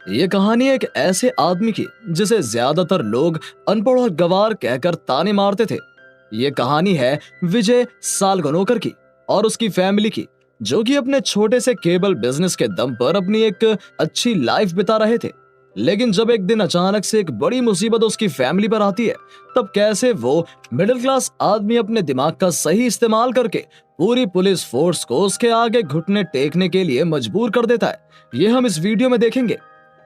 ये कहानी एक ऐसे आदमी की जिसे ज्यादातर लोग अनपढ़ और गंवार कहकर ताने मारते थे। ये कहानी है विजय सालगनोकर की और उसकी फैमिली की, जो कि अपने छोटे से केबल बिजनेस के दम पर अपनी एक अच्छी लाइफ बिता रहे थे। लेकिन जब एक दिन अचानक से एक बड़ी मुसीबत उसकी फैमिली पर आती है, तब कैसे वो मिडिल क्लास आदमी अपने दिमाग का सही इस्तेमाल करके पूरी पुलिस फोर्स को उसके आगे घुटने टेकने के लिए मजबूर कर देता है, ये हम इस वीडियो में देखेंगे।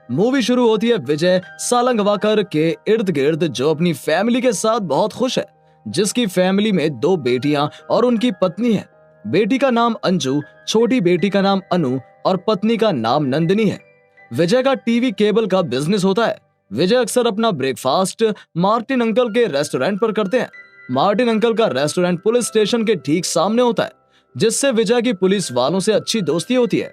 मूवी शुरू होती है विजय सालंगवाकर के इर्द गिर्द, जो अपनी फैमिली के साथ बहुत खुश है, जिसकी फैमिली में दो बेटियां और उनकी पत्नी है। बेटी का नाम अंजू, छोटी बेटी का नाम अनु और पत्नी का नाम नंदिनी है। विजय का टीवी केबल का बिजनेस होता है। विजय अक्सर अपना ब्रेकफास्ट मार्टिन अंकल के रेस्टोरेंट पर करते हैं। मार्टिन अंकल का रेस्टोरेंट पुलिस स्टेशन के ठीक सामने होता है, जिससे विजय की पुलिस वालों से अच्छी दोस्ती होती है।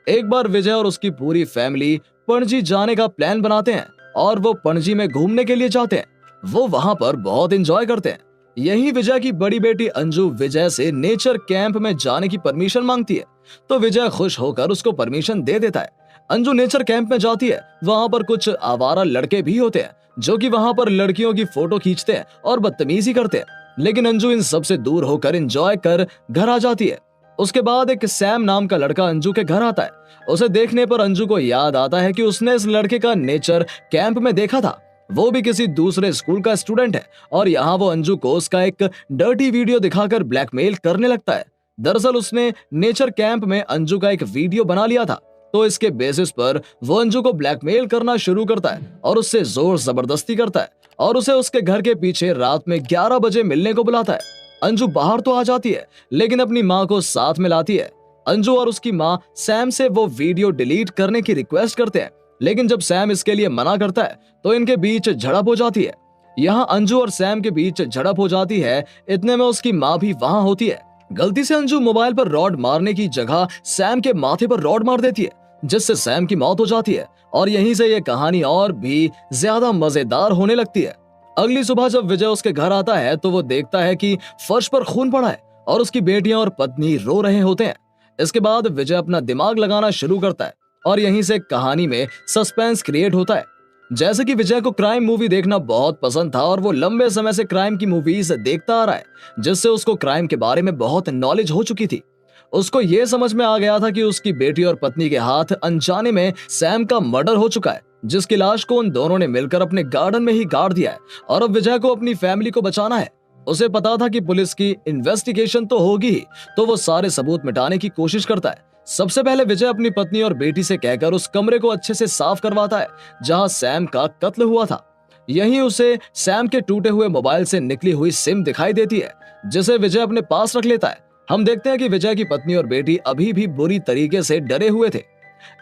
एक बार विजय और उसकी पूरी फैमिली पणजी जाने का प्लान बनाते हैं और वो पणजी में घूमने के लिए जाते हैं। वो वहां पर बहुत एंजॉय करते हैं। यही विजय की बड़ी बेटी अंजू विजय से नेचर कैंप में जाने की परमिशन मांगती है, तो विजय खुश होकर उसको परमिशन दे देता है। अंजू नेचर कैंप में जाती है। वहां पर कुछ आवारा लड़के भी होते हैं, जो कि वहां पर लड़कियों की फोटो खींचते हैं और बदतमीजी करते हैं। लेकिन अंजू इन सब से दूर होकर एंजॉय कर घर आ जाती है। उसके बाद एक सैम नाम का लड़का अंजू के घर आता है। उसे देखने पर अंजू को याद आता है कि उसने इस लड़के का नेचर कैंप में देखा था। वो भी किसी दूसरे स्कूल का स्टूडेंट है और यहाँ वो अंजू को उसका एक डर्टी वीडियो दिखाकर ब्लैकमेल करने लगता है। दरअसल उसने नेचर कैंप में अंजू का एक वीडियो बना लिया था, तो इसके बेसिस पर वो अंजू को ब्लैकमेल करना शुरू करता है और उससे जोर जबरदस्ती करता है और उसे उसके घर के पीछे रात में 11 बजे मिलने को बुलाता है। अंजू बाहर तो आ जाती है, लेकिन अपनी माँ को साथ में लाती है। अंजू और उसकी माँ सैम से वो वीडियो डिलीट करने की रिक्वेस्ट करते हैं, लेकिन जब सैम इसके लिए मना करता है तो इनके बीच झड़प हो जाती है। यहाँ अंजू और सैम के बीच झड़प हो जाती है, इतने में उसकी माँ भी वहां होती है। गलती से अंजू मोबाइल पर रॉड मारने की जगह सैम के माथे पर रॉड मार देती है, जिससे सैम की मौत हो जाती है। और यहीं से ये कहानी और भी ज्यादा मजेदार होने लगती है। अगली सुबह जब विजय उसके घर आता है तो वो देखता है कि फर्श पर खून पड़ा है और उसकी बेटियां और पत्नी रो रहे होते हैं। इसके बाद विजय अपना दिमाग लगाना शुरू करता है और यहीं से कहानी में सस्पेंस क्रिएट होता है। जैसे कि विजय को क्राइम मूवी देखना बहुत पसंद था और वो लंबे समय से क्राइम की मूवीज देखता आ रहा है, जिससे उसको क्राइम के बारे में बहुत नॉलेज हो चुकी थी। उसको ये समझ में आ गया था कि उसकी बेटी और पत्नी के हाथ अनजाने में सैम का मर्डर हो चुका है, जिसकी लाश को उन दोनों ने मिलकर अपने गार्डन में ही गाड़ दिया है और अब विजय को अपनी फैमिली को बचाना है। उसे पता था कि पुलिस की इन्वेस्टिगेशन तो होगी ही, तो वो सारे सबूत मिटाने की कोशिश करता है। सबसे पहले विजय अपनी पत्नी और बेटी से कहकर उस कमरे को अच्छे से साफ करवाता है जहां सैम का कत्ल हुआ था। यहीं उसे सैम के टूटे हुए मोबाइल से निकली हुई सिम दिखाई देती है, जिसे विजय अपने पास रख लेता है। हम देखते हैं कि विजय की पत्नी और बेटी अभी भी बुरी तरीके से डरे हुए थे।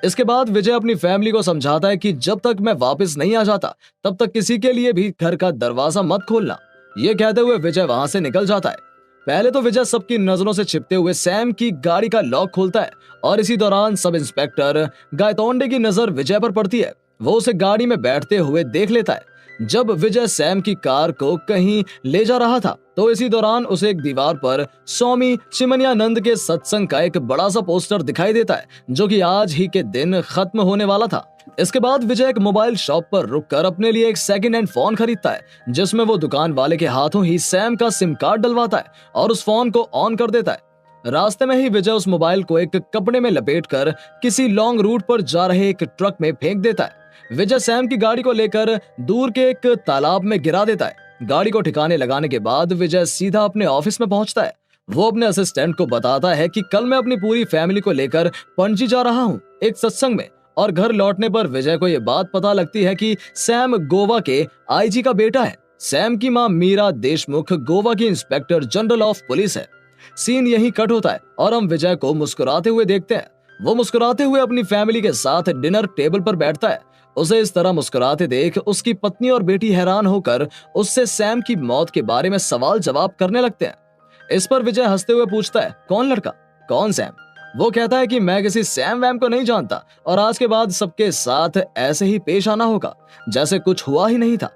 इसके बाद विजय अपनी फैमिली को समझाता है कि जब तक मैं वापस नहीं आ जाता, तब तक किसी के लिए भी घर का दरवाजा मत खोलना। ये कहते हुए विजय वहां से निकल जाता है। पहले तो विजय सबकी नजरों से छिपते हुए सैम की गाड़ी का लॉक खोलता है और इसी दौरान सब इंस्पेक्टर गायतोंडे की नजर विजय पर पड़ती है। वो उसे गाड़ी में बैठते हुए देख लेता है। जब विजय सैम की कार को कहीं ले जा रहा था, तो इसी दौरान उसे एक दीवार पर स्वामी चिमनियानंद के सत्संग का एक बड़ा सा पोस्टर दिखाई देता है, जो कि आज ही के दिन खत्म होने वाला था। इसके बाद विजय एक मोबाइल शॉप पर रुककर अपने लिए एक सेकंड हैंड फोन खरीदता है, जिसमें वो दुकान वाले के हाथों ही सैम का सिम कार्ड डलवाता है और उस फोन को ऑन कर देता है। रास्ते में ही विजय उस मोबाइल को एक कपड़े में लपेटकर किसी लॉन्ग रूट पर जा रहे एक ट्रक में फेंक देता है। विजय सैम की गाड़ी को लेकर दूर के एक तालाब में गिरा देता है। गाड़ी को ठिकाने लगाने के बाद विजय सीधा अपने ऑफिस में पहुंचता है। वो अपने असिस्टेंट को बताता है कि कल मैं अपनी पूरी फैमिली को लेकर पणजी जा रहा हूं एक सत्संग में। और घर लौटने पर विजय को यह बात पता लगती है कि सैम गोवा के आईजी का बेटा है। सैम की मां मीरा देशमुख गोवा की इंस्पेक्टर जनरल ऑफ पुलिस है। सीन यहीं कट होता है और हम विजय को मुस्कुराते हुए देखते हैं। वो मुस्कुराते हुए अपनी फैमिली के साथ डिनर टेबल पर बैठता है। उसे इस तरह मुस्कुराते देख उसकी पत्नी और बेटी हैरान होकर उससे सैम की मौत के बारे में सवाल जवाब करने लगते हैं। इस पर विजय हंसते हुए पूछता है, कौन लड़का, कौन सैम? वो कहता है कि मैं किसी सैम वैम को नहीं जानता और आज के बाद सबके साथ ऐसे ही पेश आना होगा जैसे कुछ हुआ ही नहीं था।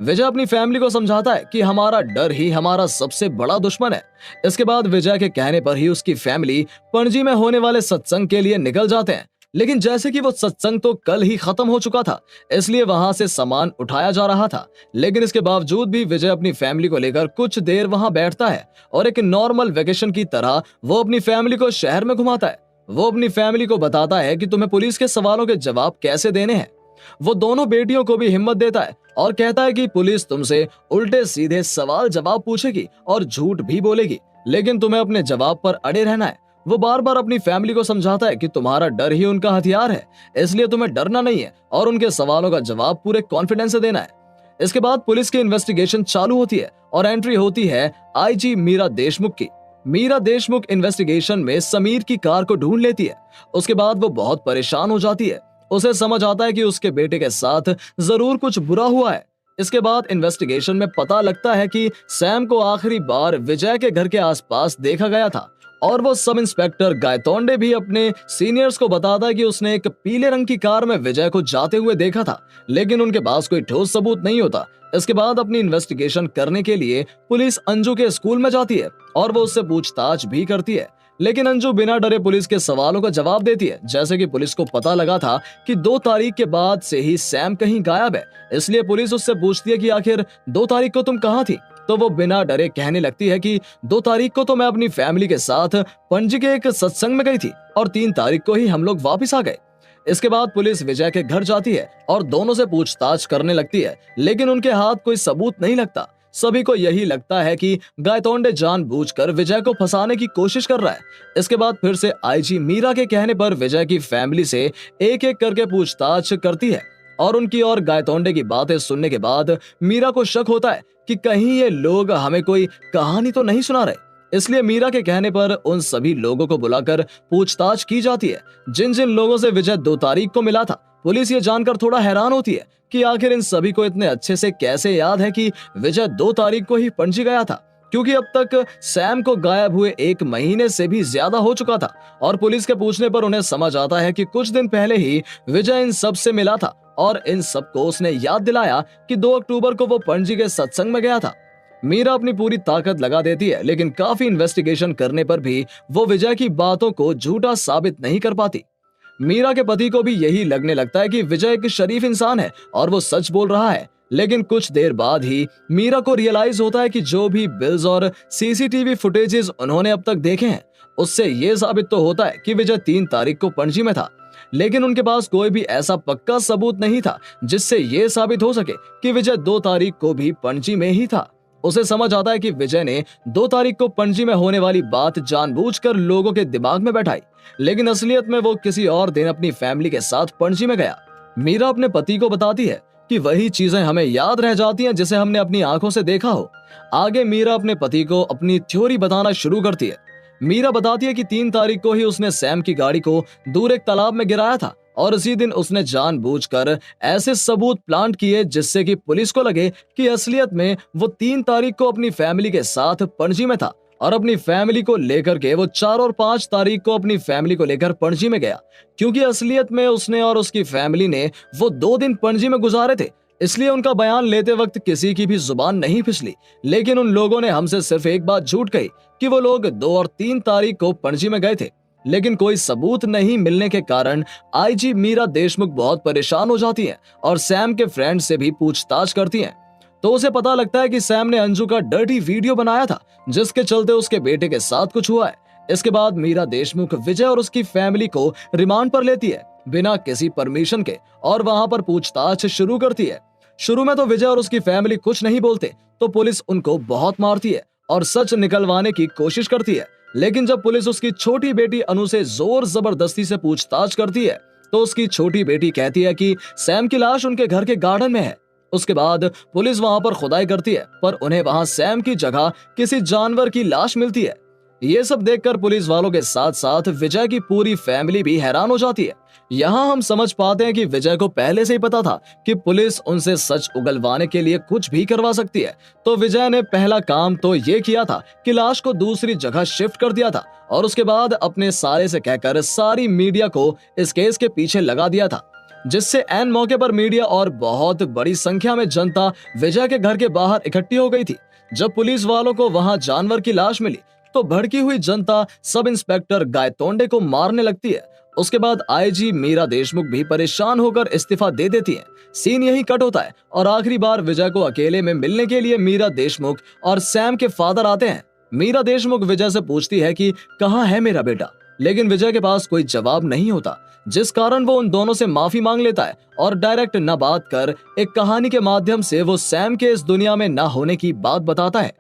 विजय अपनी फैमिली को समझाता है कि हमारा डर ही हमारा सबसे बड़ा दुश्मन है। इसके बाद विजय के कहने पर ही उसकी फैमिली पणजी में होने वाले सत्संग के लिए निकल जाते हैं। लेकिन जैसे कि वो सत्संग तो कल ही खत्म हो चुका था, इसलिए वहां से सामान उठाया जा रहा था। लेकिन इसके बावजूद भी विजय अपनी फैमिली को लेकर कुछ देर वहां बैठता है और एक नॉर्मल वेकेशन की तरह वो अपनी फैमिली को शहर में घुमाता है। वो अपनी फैमिली को बताता है कि तुम्हें पुलिस के सवालों के जवाब कैसे देने हैं। वो दोनों बेटियों को भी हिम्मत देता है और कहता है कि पुलिस तुमसे उल्टे सीधे सवाल जवाब पूछेगी और झूठ भी बोलेगी, लेकिन तुम्हें अपने जवाब पर अड़े रहना है। वो बार बार अपनी फैमिली को समझाता है कि तुम्हारा डर ही उनका हथियार है, इसलिए तुम्हें डरना नहीं है और उनके सवालों का जवाब पूरे कॉन्फिडेंस से देना है। इसके बाद पुलिस की इन्वेस्टिगेशन चालू होती है और एंट्री होती है आईजी मीरा देशमुख की। मीरा देशमुख इन्वेस्टिगेशन में समीर की कार को ढूंढ लेती है। उसके बाद वो बहुत परेशान हो जाती है। उसे समझ आता है कि उसके बेटे के साथ जरूर कुछ बुरा हुआ है। इसके बाद इन्वेस्टिगेशन में पता लगता है कि सैम को आखिरी बार विजय के घर के आसपास देखा गया था और वो सब इंस्पेक्टर गायतोंडे भी अपने सीनियर्स को बताता है कि उसने एक पीले रंग की कार में विजय को जाते हुए देखा था, लेकिन उनके पास कोई ठोस सबूत नहीं होता। इसके बाद अपनी इन्वेस्टिगेशन करने के लिए पुलिस अंजू के स्कूल में जाती है और वो उससे पूछताछ भी करती है, लेकिन अंजू बिना डरे पुलिस के सवालों का जवाब देती है। जैसे कि पुलिस को पता लगा था कि 2 तारीख के बाद से ही सैम कहीं गायब है, इसलिए पुलिस उससे पूछती है कि आखिर 2 तारीख को तुम कहाँ थी। तो वो बिना डरे कहने लगती है कि 2 तारीख को तो मैं अपनी फैमिली के साथ पणजी के एक सत्संग में गई थी और 3 तारीख को ही हम लोग वापस आ गए। इसके बाद पुलिस विजय के घर जाती है और दोनों से पूछताछ करने लगती है, लेकिन उनके हाथ कोई सबूत नहीं लगता। सभी को यही लगता है कि गायतोंडे जानबूझकर विजय को फंसाने की कोशिश कर रहा है। इसके बाद फिर से आईजी मीरा के कहने पर विजय की फैमिली से एक एक करके पूछताछ करती है और उनकी और गायतोंडे की बातें सुनने के बाद मीरा को शक होता है कि कहीं ये लोग हमें कोई कहानी तो नहीं सुना रहे। इसलिए मीरा के कहने पर उन सभी लोगों को बुलाकर पूछताछ की जाती है जिन जिन लोगों से विजय 2 तारीख को मिला था। पुलिस ये जानकर थोड़ा हैरान होती है कि आखिर इन सभी को इतने अच्छे से कैसे याद है कि विजय 2 तारीख को ही पणजी गया था, क्योंकि अब तक सैम को गायब हुए 1 महीने से भी ज्यादा हो चुका था। और पुलिस के पूछने पर उन्हें समझ आता है कि कुछ दिन पहले ही विजय इन सब से मिला था और इन सबको उसने याद दिलाया कि 2 अक्टूबर को वो पणजी के सत्संग में गया था। मीरा अपनी पूरी ताकत लगा देती है, लेकिन काफी इन्वेस्टिगेशन करने पर भी वो विजय की बातों को झूठा साबित नहीं कर पाती। मीरा के पति को भी यही लगने लगता है कि विजय एक शरीफ इंसान है और वो सच बोल रहा है। लेकिन कुछ देर बाद ही मीरा को रियलाइज होता है कि जो भी बिल्स और सीसीटीवी फुटेजेस उन्होंने अब तक देखे हैं, उससे ये साबित तो होता है कि विजय 3 तारीख को पणजी में था, लेकिन उनके पास कोई भी ऐसा पक्का सबूत नहीं था जिससे ये साबित हो सके कि विजय 2 तारीख को भी पणजी में ही था। उसे समझ आता है कि विजय ने 2 तारीख को पणजी में होने वाली बात जानबूझकर लोगों के दिमाग में बैठाई, लेकिन असलियत में वो किसी और दिन अपनी फैमिली के साथ पणजी में गया। मीरा अपने पति को बताती है कि वही चीजें हमें याद रह जाती हैं जिसे हमने अपनी आंखों से देखा हो। आगे मीरा अपने पति को अपनी थ्योरी बताना शुरू करती है। मीरा बताती है कि 3 तारीख को ही उसने सैम की गाड़ी को दूर एक तालाब में गिराया था और इसी दिन उसने जानबूझकर ऐसे सबूत प्लांट किए जिससे कि पुलिस को लगे कि असलियत में वो 3 तारीख को अपनी फैमिली के साथ पणजी में था और अपनी फैमिली को लेकर के वो 4 और 5 तारीख को अपनी फैमिली को लेकर पणजी में गया, क्योंकि असलियत में उसने और उसकी फैमिली ने वो 2 दिन पणजी में गुजारे थे। इसलिए उनका बयान लेते वक्त किसी की भी जुबान नहीं फिसली, लेकिन उन लोगों ने हमसे सिर्फ एक बात झूठ कही कि वो लोग 2 और 3 तारीख को पणजी में गए थे। लेकिन कोई सबूत नहीं मिलने के कारण आईजी मीरा देशमुख बहुत परेशान हो जाती हैं और सैम के फ्रेंड से भी पूछताछ करती हैं। तो उसे पता लगता है कि सैम ने अंजू का डर्टी वीडियो बनाया था जिसके चलते उसके बेटे के साथ कुछ हुआ है। इसके बाद मीरा देशमुख विजय और उसकी फैमिली को रिमांड पर लेती है बिना किसी परमिशन के और वहां पर पूछताछ शुरू करती है। शुरू में तो विजय और उसकी फैमिली कुछ नहीं बोलते, तो पुलिस उनको बहुत मारती है और सच निकलवाने की कोशिश करती है। लेकिन जब पुलिस उसकी छोटी बेटी अनु से जोर जबरदस्ती से पूछताछ करती है तो उसकी छोटी बेटी कहती है कि सैम की लाश उनके घर के गार्डन में है। उसके बाद पुलिस वहां पर खुदाई करती है पर उन्हें वहां सैम की जगह किसी जानवर की लाश मिलती है। ये सब देखकर पुलिस वालों के साथ साथ विजय की पूरी फैमिली भी हैरान हो जाती है। यहाँ हम समझ पाते हैं कि विजय को पहले से ही पता था कि पुलिस उनसे सच उगलवाने के लिए कुछ भी करवा सकती है, तो विजय ने पहला काम तो ये किया था कि लाश को दूसरी जगह शिफ्ट कर दिया था और उसके बाद अपने साले से कहकर सारी मीडिया को इस केस के पीछे लगा दिया था, जिससे एन मौके पर मीडिया और बहुत बड़ी संख्या में जनता विजय के घर के बाहर इकट्ठी हो गई थी। जब पुलिस वालों को वहां जानवर की लाश मिली तो भड़की हुई जनता सब इंस्पेक्टर गायतोंडे को मारने लगती है उसके बाद आईजी मीरा देशमुख भी परेशान होकर इस्तीफा दे देती है। सीन यही कट होता है और आखिरी बार विजय को अकेले में मिलने के लिए मीरा देशमुख और सैम के फादर आते हैं। मीरा देशमुख विजय से पूछती है कि कहाँ है मेरा बेटा, लेकिन विजय के पास कोई जवाब नहीं होता, जिस कारण वो उन दोनों से माफी मांग लेता है और डायरेक्ट न बात कर एक कहानी के माध्यम से वो सैम के इस दुनिया में न होने की बात बताता है।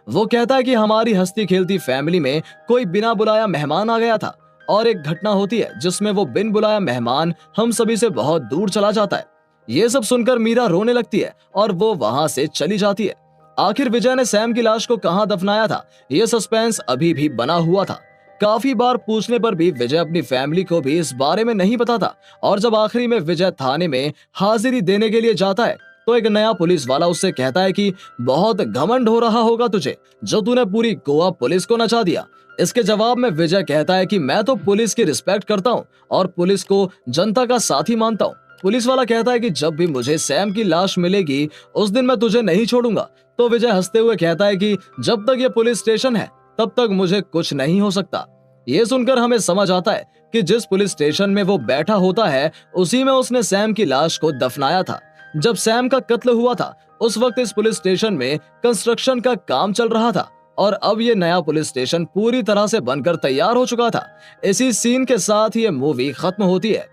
वो कहता है कि हमारी हंसती खेलती फैमिली में कोई बिना बुलाया मेहमान आ गया था और एक घटना होती है जिसमें वो बिन बुलाया मेहमान हम सभी से बहुत दूर चला जाता है। ये सब सुनकर मीरा रोने लगती है और वो वहां से चली जाती है। आखिर विजय ने सैम की लाश को कहां दफनाया था, ये सस्पेंस अभी भी बना हुआ था। काफी बार पूछने पर भी विजय अपनी फैमिली को भी इस बारे में नहीं बताता और जब आखिरी में विजय थाने में हाजिरी देने के लिए जाता है तो एक नया पुलिस वाला उससे कहता है कि बहुत घमंड हो रहा होगा तुझे, जो तूने पूरी गोवा पुलिस को नचा दिया। इसके जवाब में विजय कहता है कि मैं तो पुलिस की रिस्पेक्ट करता हूँ और पुलिस को जनता का साथी मानता हूँ। पुलिस वाला कहता है कि जब भी मुझे सैम की लाश मिलेगी उस दिन मैं तुझे नहीं छोड़ूंगा। तो विजय हंसते हुए कहता है कि जब तक ये पुलिस स्टेशन है तब तक मुझे कुछ नहीं हो सकता। ये सुनकर हमें समझ आता है कि जिस पुलिस स्टेशन में वो बैठा होता है उसी में उसने सैम की लाश को दफनाया था। जब सैम का कत्ल हुआ था उस वक्त इस पुलिस स्टेशन में कंस्ट्रक्शन का काम चल रहा था और अब ये नया पुलिस स्टेशन पूरी तरह से बनकर तैयार हो चुका था। इसी सीन के साथ ये मूवी खत्म होती है